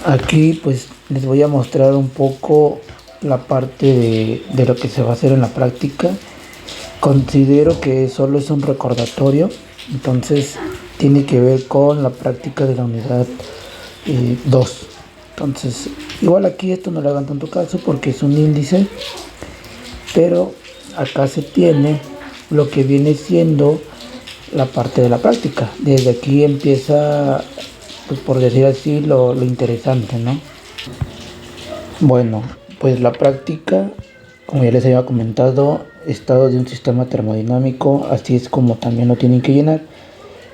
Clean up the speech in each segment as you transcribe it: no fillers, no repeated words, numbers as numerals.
Aquí pues les voy a mostrar un poco la parte de lo que se va a hacer en la práctica. Considero que solo es un recordatorio, entonces tiene que ver con la práctica de la unidad 2. Entonces, igual aquí esto no le hagan tanto caso porque es un índice, pero acá se tiene lo que viene siendo la parte de la práctica. Desde aquí empieza, pues por decir así, lo interesante, ¿no? Bueno, pues la práctica, como ya les había comentado, estado de un sistema termodinámico, así es como también lo tienen que llenar.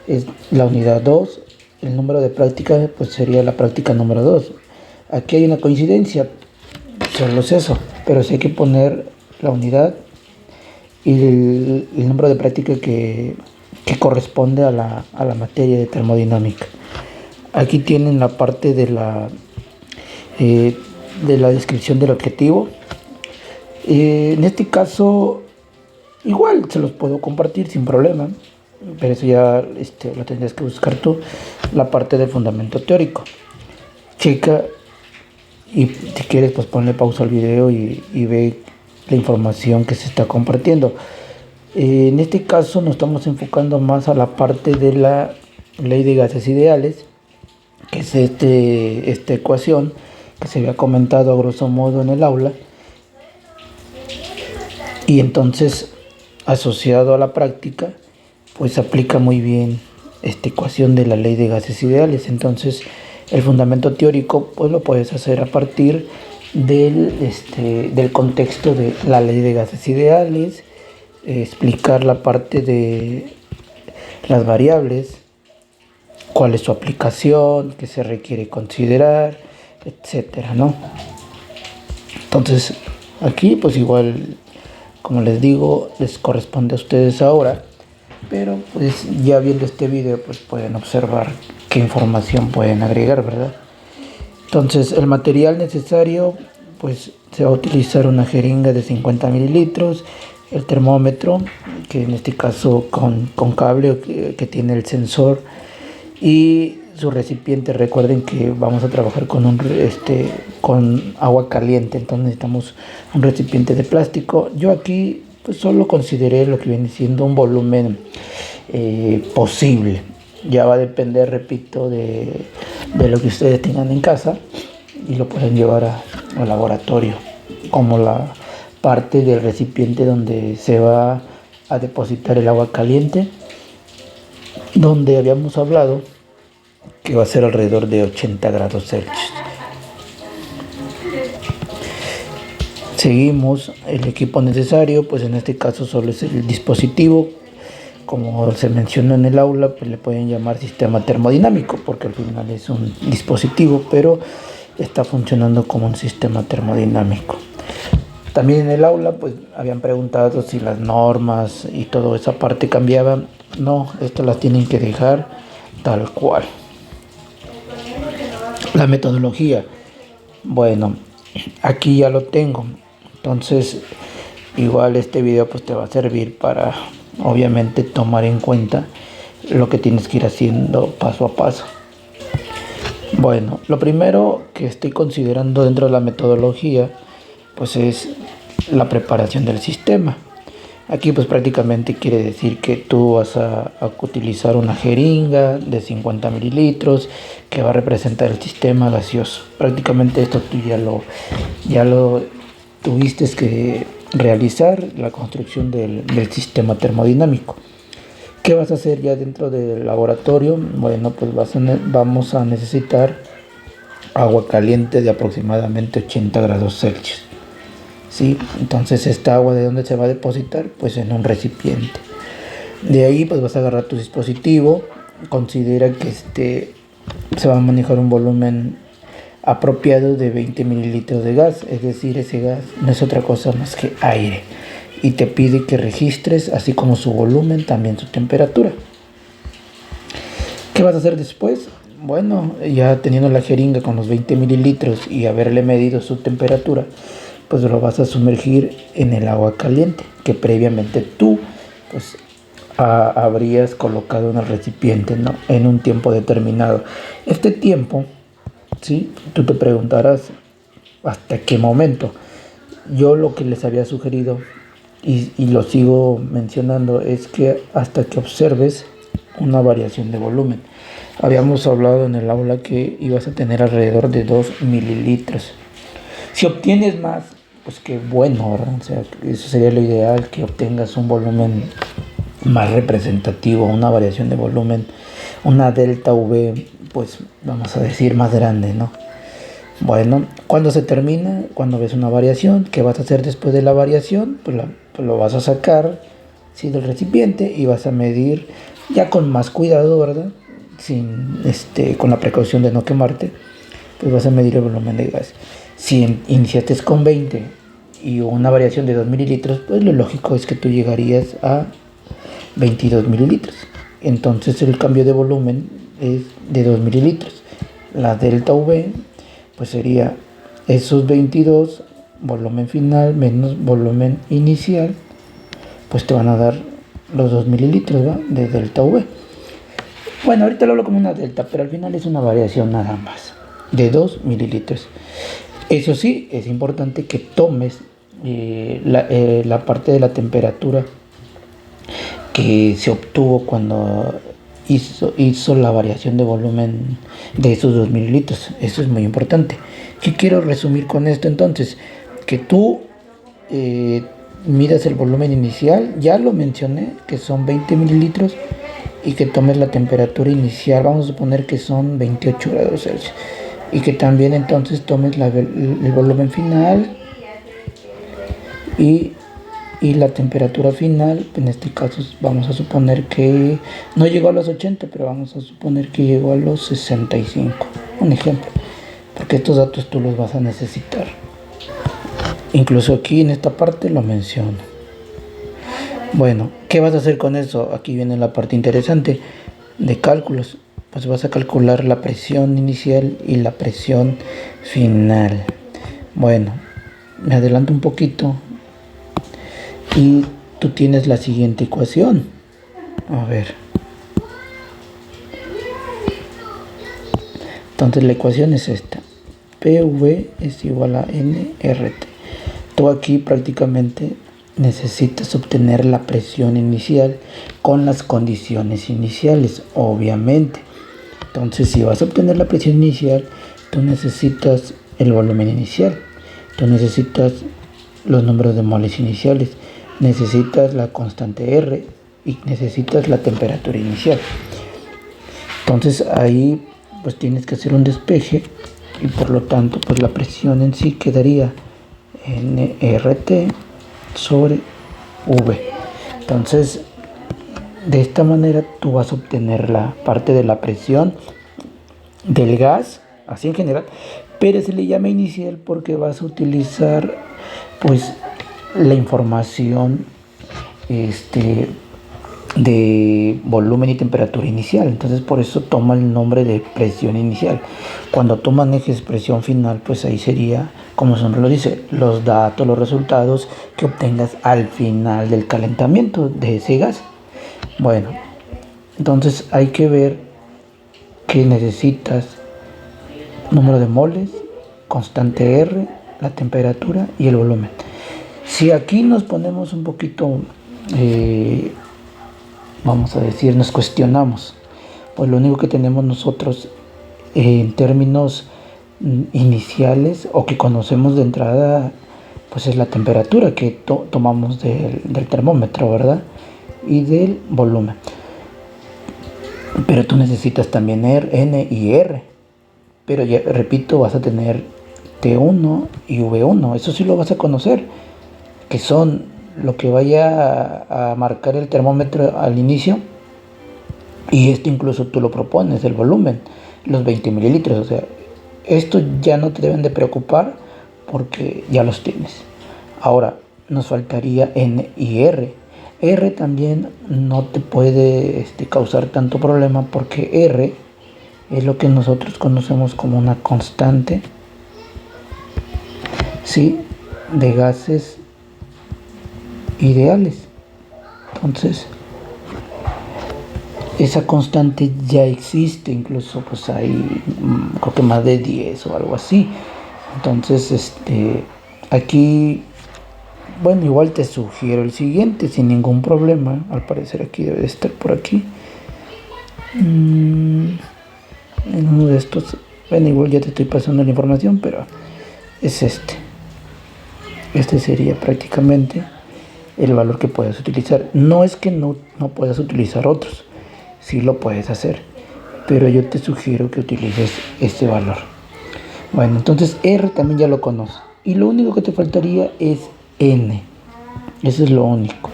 Es la unidad 2. El número de práctica pues sería la práctica número 2. Aquí hay una coincidencia, solo es eso, pero sí hay que poner la unidad y el número de práctica que corresponde a la materia de termodinámica. Aquí tienen la parte eh, de la descripción del objetivo. En este caso, igual se los puedo compartir sin problema, pero eso ya lo tendrías que buscar tú. La parte del fundamento teórico. Checa y si quieres, pues ponle pausa al video y ve la información que se está compartiendo. En este caso nos estamos enfocando más a la parte de la ley de gases ideales, que es esta ecuación que se había comentado a grosso modo en el aula, y entonces asociado a la práctica pues aplica muy bien esta ecuación de la ley de gases ideales. Entonces el fundamento teórico pues lo puedes hacer a partir del contexto de la ley de gases ideales, explicar la parte de las variables, cuál es su aplicación, qué se requiere considerar, etcétera, ¿no? Entonces, aquí pues igual, como les digo, les corresponde a ustedes ahora, pero pues ya viendo este video pues pueden observar qué información pueden agregar, ¿verdad? Entonces, el material necesario pues se va a utilizar una jeringa de 50 mililitros, el termómetro, que en este caso con cable que tiene el sensor, y su recipiente. Recuerden que vamos a trabajar con agua caliente, entonces necesitamos un recipiente de plástico. Yo aquí pues solo consideré lo que viene siendo un volumen posible. Ya va a depender, repito, de lo que ustedes tengan en casa y lo pueden llevar al laboratorio, como la parte del recipiente donde se va a depositar el agua caliente, donde habíamos hablado que va a ser alrededor de 80 grados Celsius. Seguimos el equipo necesario, pues en este caso solo es el dispositivo. Como se mencionó en el aula, pues le pueden llamar sistema termodinámico porque al final es un dispositivo, pero está funcionando como un sistema termodinámico. También en el aula pues habían preguntado si las normas y toda esa parte cambiaban. No, estas las tienen que dejar tal cual. La metodología, bueno, aquí ya lo tengo. Entonces igual este video pues te va a servir para obviamente tomar en cuenta lo que tienes que ir haciendo paso a paso. Bueno, lo primero que estoy considerando dentro de la metodología pues es la preparación del sistema. Aquí pues prácticamente quiere decir que tú vas a utilizar una jeringa de 50 mililitros que va a representar el sistema gaseoso. Prácticamente esto tú ya lo tuviste que realizar, la construcción del sistema termodinámico. ¿Qué vas a hacer ya dentro del laboratorio? Bueno, pues vamos a necesitar agua caliente de aproximadamente 80 grados Celsius. ¿Sí? Entonces esta agua, ¿de dónde se va a depositar? Pues en un recipiente. De ahí pues vas a agarrar tu dispositivo. Considera que se va a manejar un volumen apropiado de 20 mililitros de gas, es decir, ese gas no es otra cosa más que aire, y te pide que registres así como su volumen, también su temperatura. ¿Qué vas a hacer después? Bueno, ya teniendo la jeringa con los 20 mililitros y haberle medido su temperatura, pues lo vas a sumergir en el agua caliente que previamente tú pues habrías colocado en el recipiente, ¿no? En un tiempo determinado. Este tiempo ¿sí? Tú te preguntarás hasta qué momento. Yo lo que les había sugerido y lo sigo mencionando es que hasta que observes una variación de volumen. Habíamos hablado en el aula que ibas a tener alrededor de 2 mililitros. Si obtienes más, pues qué bueno, ¿verdad? O sea, eso sería lo ideal, que obtengas un volumen más representativo, una variación de volumen, una delta V, pues vamos a decir más grande, ¿no? Bueno, cuando se termina, cuando ves una variación, ¿qué vas a hacer después de la variación? Pues lo vas a sacar, ¿sí?, del recipiente y vas a medir ya con más cuidado, ¿verdad? Sin, con la precaución de no quemarte, pues vas a medir el volumen de gas. Si iniciaste con 20 y una variación de 2 mililitros, pues lo lógico es que tú llegarías a 22 mililitros. Entonces el cambio de volumen es de 2 mililitros. La delta V pues sería esos 22 volumen final menos volumen inicial, pues te van a dar los 2 mililitros, ¿va?, de delta V. Bueno, ahorita lo hablo como una delta, pero al final es una variación nada más de 2 mililitros. Eso sí, es importante que tomes la parte de la temperatura que se obtuvo cuando hizo la variación de volumen de esos 2 mililitros. Eso es muy importante. ¿Qué quiero resumir con esto entonces? Que tú midas el volumen inicial, ya lo mencioné, que son 20 mililitros, y que tomes la temperatura inicial, vamos a suponer que son 28 grados Celsius, y que también entonces tomes el volumen final y la temperatura final. En este caso vamos a suponer que no llegó a los 80, pero vamos a suponer que llegó a los 65, un ejemplo, porque estos datos tú los vas a necesitar. Incluso aquí en esta parte lo menciono. Bueno, ¿qué vas a hacer con eso? Aquí viene la parte interesante de cálculos. Pues vas a calcular la presión inicial y la presión final. Bueno, me adelanto un poquito y tú tienes la siguiente ecuación. A ver. Entonces la ecuación es esta. PV es igual a nRT. Tú aquí prácticamente necesitas obtener la presión inicial con las condiciones iniciales, obviamente. Entonces, si vas a obtener la presión inicial, tú necesitas el volumen inicial, tú necesitas los números de moles iniciales, necesitas la constante R y necesitas la temperatura inicial. Entonces ahí pues tienes que hacer un despeje y por lo tanto pues la presión en sí quedaría nRT sobre V. Entonces de esta manera tú vas a obtener la parte de la presión del gas, así en general, pero se le llama inicial porque vas a utilizar pues la información de volumen y temperatura inicial. Entonces por eso toma el nombre de presión inicial. Cuando tú manejes presión final, pues ahí sería, como su nombre lo dice, los datos, los resultados que obtengas al final del calentamiento de ese gas. Bueno, entonces hay que ver que necesitas número de moles, constante R, la temperatura y el volumen. Si aquí nos ponemos un poquito, vamos a decir, nos cuestionamos, pues lo único que tenemos nosotros en términos iniciales o que conocemos de entrada, pues es la temperatura que tomamos del termómetro, ¿verdad? Y del volumen. Pero tú necesitas también N y R. Pero ya repito, vas a tener T1 y V1. Eso sí lo vas a conocer, que son lo que vaya a marcar el termómetro al inicio. Y esto incluso tú lo propones, el volumen, los 20 mililitros. O sea, esto ya no te deben de preocupar porque ya los tienes. Ahora, nos faltaría N y R. R también no te puede causar tanto problema porque R es lo que nosotros conocemos como una constante, ¿sí?, de gases ideales. Entonces, Esa constante ya existe, incluso pues hay creo que más de 10 o algo así. Entonces, aquí, bueno, igual te sugiero el siguiente sin ningún problema. Al parecer aquí debe de estar por aquí. En uno de estos, bueno, igual ya te estoy pasando la información, pero es este. Este sería prácticamente el valor que puedes utilizar. No es que no puedas utilizar otros, sí lo puedes hacer, pero yo te sugiero que utilices este valor. Bueno, entonces R también ya lo conoces. Y lo único que te faltaría es N. Eso es lo único.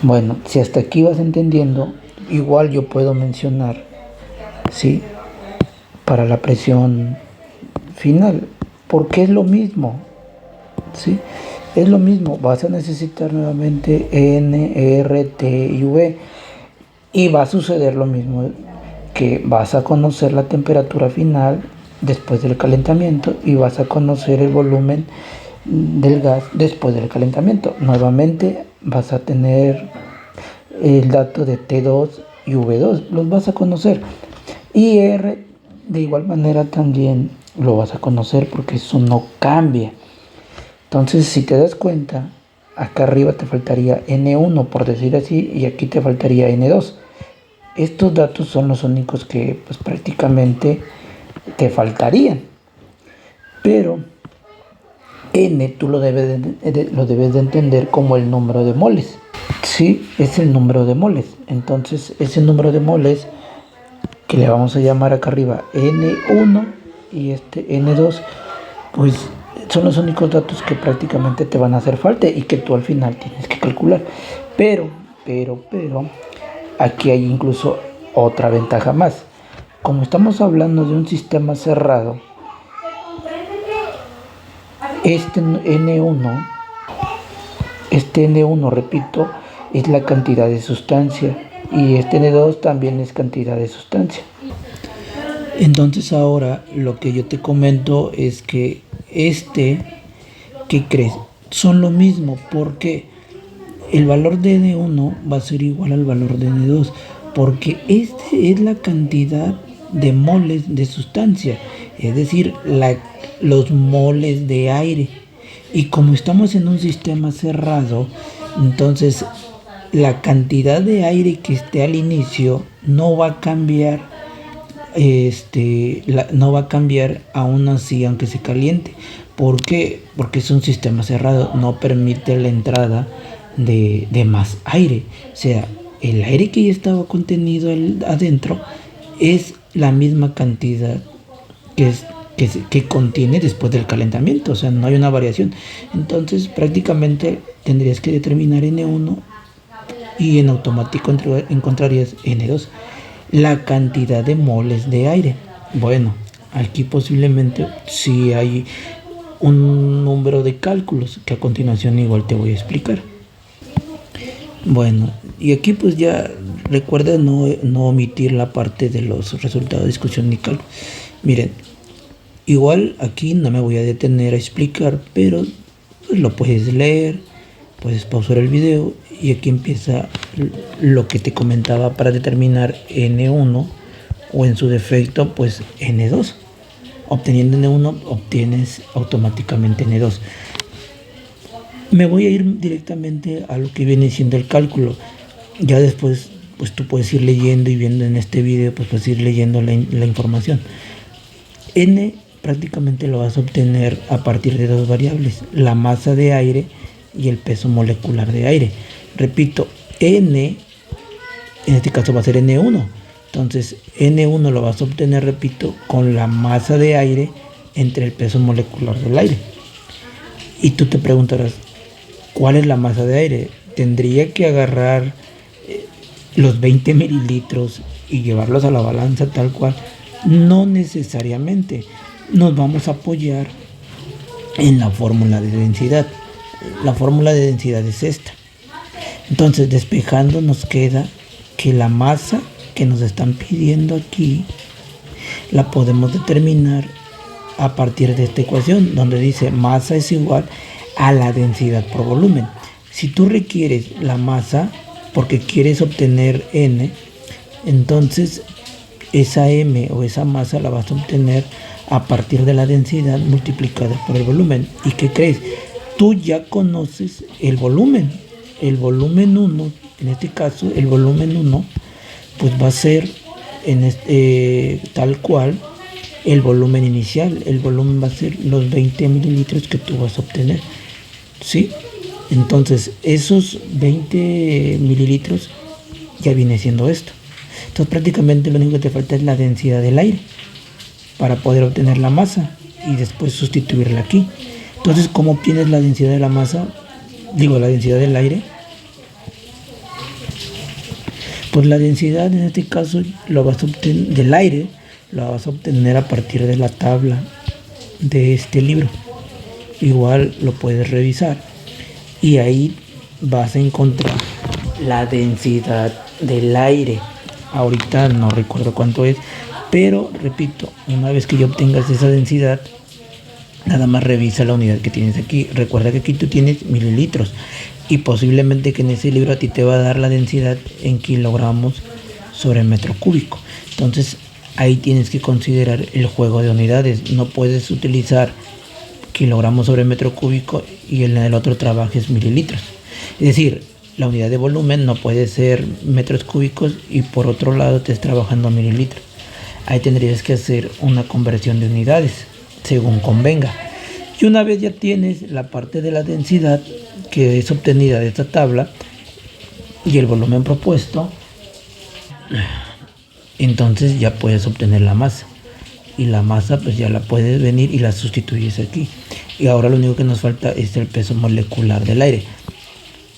Bueno, si hasta aquí vas entendiendo, igual yo puedo mencionar, ¿sí? Para la presión final, porque es lo mismo, ¿sí? Es lo mismo, vas a necesitar nuevamente N, R, T y V. Y va a suceder lo mismo, que vas a conocer la temperatura final después del calentamiento y vas a conocer el volumen del gas después del calentamiento. Nuevamente vas a tener el dato de T2 y V2, los vas a conocer. Y R de igual manera también lo vas a conocer porque eso no cambia. Entonces, si te das cuenta, acá arriba te faltaría N1 por decir así y aquí te faltaría N2. Estos datos son los únicos que pues prácticamente te faltarían. Pero N tú lo debes de entender como el número de moles. Sí, es el número de moles. Entonces ese número de moles que le vamos a llamar acá arriba N1 y este N2, pues son los únicos datos que prácticamente te van a hacer falta y que tú al final tienes que calcular. Pero, aquí hay incluso otra ventaja más. Como estamos hablando de un sistema cerrado, este N1, repito, es la cantidad de sustancia y este N2 también es cantidad de sustancia. Entonces ahora lo que yo te comento es que ¿qué crees? Son lo mismo porque el valor de N1 va a ser igual al valor de N2 porque este es la cantidad de moles de sustancia, es decir, los moles de aire. Y como estamos en un sistema cerrado, entonces la cantidad de aire que esté al inicio no va a cambiar, no va a cambiar aún así aunque se caliente. ¿Por qué? Porque es un sistema cerrado, no permite la entrada de más aire. O sea, el aire que ya estaba contenido adentro es la misma cantidad que contiene después del calentamiento, o sea, no hay una variación. Entonces, prácticamente tendrías que determinar N1 y en automático encontrarías N2, la cantidad de moles de aire. Bueno, aquí posiblemente sí hay un número de cálculos que a continuación igual te voy a explicar. Bueno, y aquí pues ya recuerda no omitir la parte de los resultados de discusión ni cálculo. Miren, igual aquí no me voy a detener a explicar, pero pues lo puedes leer, puedes pausar el video y aquí empieza lo que te comentaba para determinar N1 o en su defecto pues N2. Obteniendo N1 obtienes automáticamente N2. Me voy a ir directamente a lo que viene siendo el cálculo. Ya después pues tú puedes ir leyendo y viendo en este video, pues puedes ir leyendo la información. N prácticamente lo vas a obtener a partir de dos variables, la masa de aire y el peso molecular de aire. Repito, N en este caso va a ser N1. Entonces N1 lo vas a obtener, repito, con la masa de aire entre el peso molecular del aire. Y tú te preguntarás, ¿cuál es la masa de aire? Tendría que agarrar los 20 mililitros y llevarlos a la balanza tal cual. No necesariamente. Nos vamos a apoyar en la fórmula de densidad. La fórmula de densidad es esta. Entonces, despejando nos queda que la masa que nos están pidiendo aquí la podemos determinar a partir de esta ecuación donde dice masa es igual a la densidad por volumen. Si tú requieres la masa porque quieres obtener N, Entonces, esa M o esa masa la vas a obtener a partir de la densidad multiplicada por el volumen. ¿Y qué crees? Tú ya conoces el volumen. El volumen uno, en este caso, el volumen uno, pues va a ser tal cual el volumen inicial. El volumen va a ser los 20 mililitros que tú vas a obtener. ¿Sí? Entonces, esos 20 mililitros ya viene siendo esto. Entonces, prácticamente lo único que te falta es la densidad del aire para poder obtener la masa y después sustituirla aquí. Entonces, ¿cómo obtienes la densidad de la masa? Digo, la densidad del aire. Pues la densidad en este caso lo vas a obtener del aire, lo vas a obtener a partir de la tabla de este libro. Igual lo puedes revisar y ahí vas a encontrar la densidad del aire. Ahorita no recuerdo cuánto es, pero repito, una vez que ya obtengas esa densidad, nada más revisa la unidad que tienes aquí. Recuerda que aquí tú tienes mililitros y posiblemente que en ese libro a ti te va a dar la densidad en kilogramos sobre metro cúbico. Entonces ahí tienes que considerar el juego de unidades. No puedes utilizar kilogramos sobre metro cúbico y en el otro trabajes mililitros. Es decir, la unidad de volumen no puede ser metros cúbicos y por otro lado te estés trabajando mililitros. Ahí tendrías que hacer una conversión de unidades según convenga. Y una vez ya tienes la parte de la densidad que es obtenida de esta tabla y el volumen propuesto, entonces ya puedes obtener la masa. Y la masa pues ya la puedes venir y la sustituyes aquí. Y ahora lo único que nos falta es el peso molecular del aire.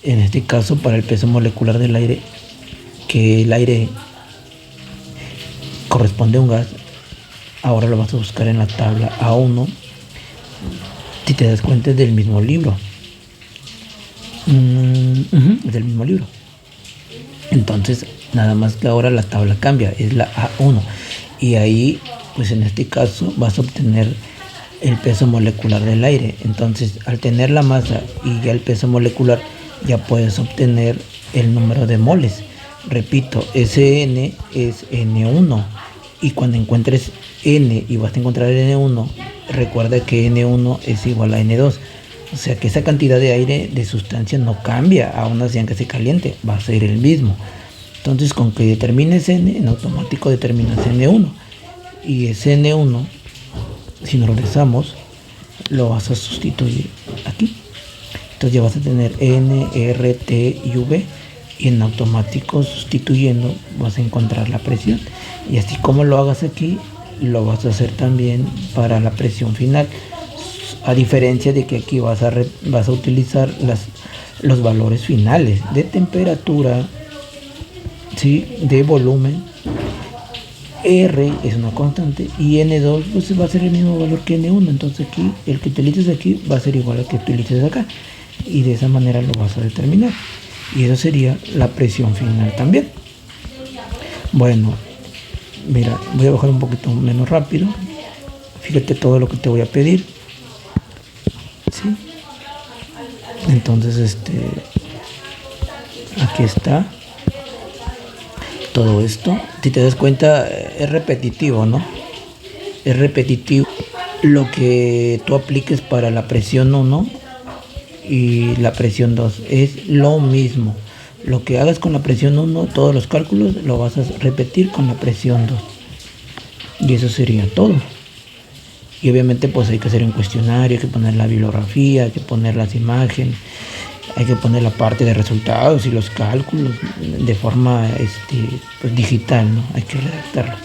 En este caso, para el peso molecular del aire, que el aire corresponde a un gas, ahora lo vas a buscar en la tabla A1. Si te das cuenta es del mismo libro. Es del mismo libro. Entonces, nada más que ahora la tabla cambia, es la A1. Y ahí, pues en este caso, vas a obtener el peso molecular del aire. Entonces, al tener la masa y ya el peso molecular, ya puedes obtener el número de moles. Repito, Sn es N1. Y cuando encuentres N y vas a encontrar N1, recuerda que N1 es igual a N2. O sea que esa cantidad de aire de sustancia no cambia, aún así aunque se caliente, va a ser el mismo. Entonces con que determines N, en automático determinas N1. Y ese N1, si nos regresamos, lo vas a sustituir aquí. Entonces ya vas a tener N, R, T y V. Y en automático sustituyendo vas a encontrar la presión. Y así como lo hagas aquí, lo vas a hacer también para la presión final. A diferencia de que aquí vas a utilizar los valores finales de temperatura, ¿sí? De volumen. R es una constante y N2 pues va a ser el mismo valor que N1. Entonces aquí el que utilices aquí va a ser igual al que utilices acá. Y de esa manera lo vas a determinar. Y eso sería la presión final también. Bueno, mira, voy a bajar un poquito menos rápido. Fíjate todo lo que te voy a pedir. ¿Sí? Entonces, aquí está todo esto. Si te das cuenta, es repetitivo, ¿no? Es repetitivo lo que tú apliques para la presión 1 y la presión 2. Es lo mismo. Lo que hagas con la presión 1, todos los cálculos lo vas a repetir con la presión 2. Y eso sería todo. Y obviamente pues hay que hacer un cuestionario, hay que poner la bibliografía, hay que poner las imágenes, hay que poner la parte de resultados y los cálculos de forma pues, digital, ¿no? Hay que redactarlos.